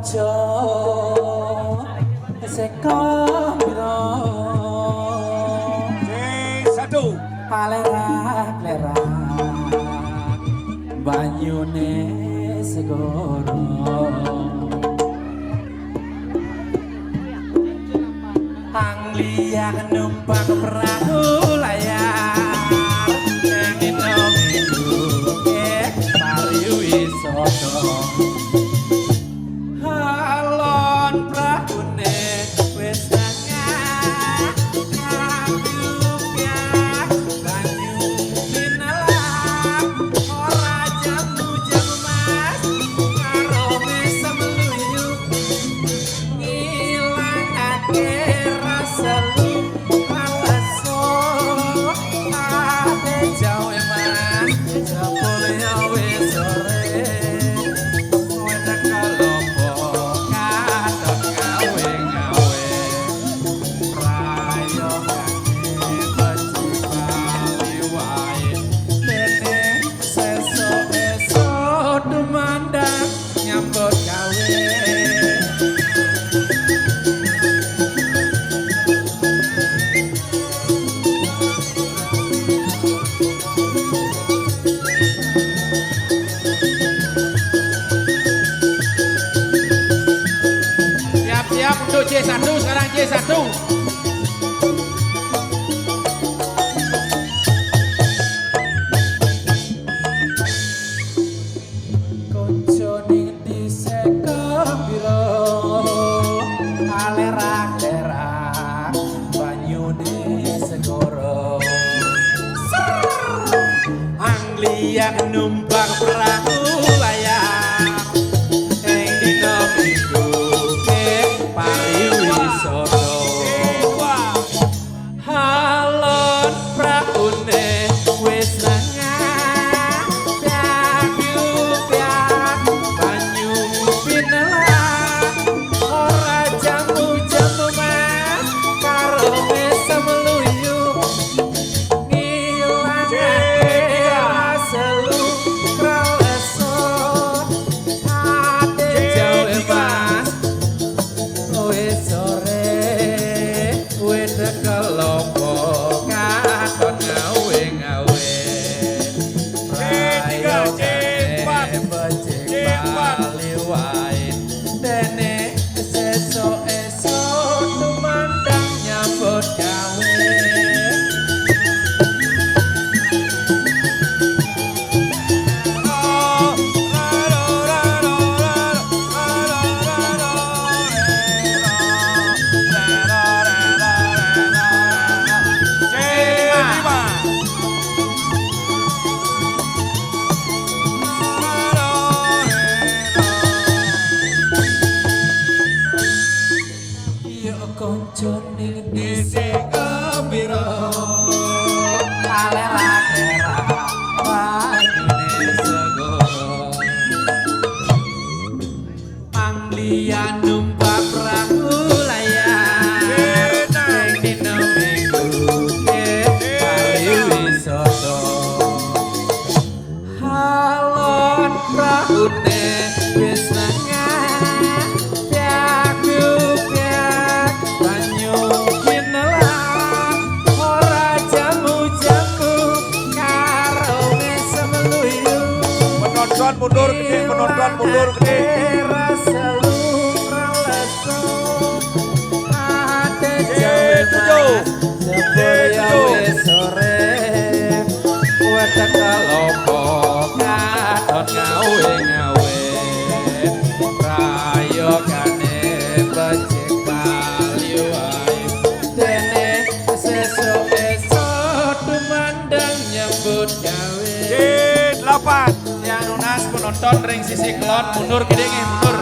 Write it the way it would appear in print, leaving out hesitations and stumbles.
konco seko piro satu palera banyune segoro Anglia numpak perahu layar Nengino minggu pariwisata Halon prahune wis tengah Kabyubyak banyu pinalang Ora jamu-jamu mas Karo mesem luyuk Ngilangake rasa lupa leso Ate jauh eman Jabul ya wis sore nyambut gawe siap-siap untuk C1 sekarang C1 Anglia numpak perahu layar ing dina minggu ke pariwisata halon prahune wis lengah Kabyubyak banyu pinalang ora jamu-jamu mas karo mesem luyuk kelompok katon ngawe-ngawe rayo kene becik bali wae dene esuk-esuk tumandang nyambut gawe konco ning dhisik kepiro kalera-kera banyune segoro Anglia numpak perahu layar ning dina minggu ke pariwisata halon prahune wis penonton mundur gede rasa lupa leso ate jawe mas wis sore wete kelompok katon ngawe-ngawe prayogane becik bali wae dene sesuk-esuk tumandang nyambut gawe C8 yang lunas penonton ring sisi kelon mundur gede mundur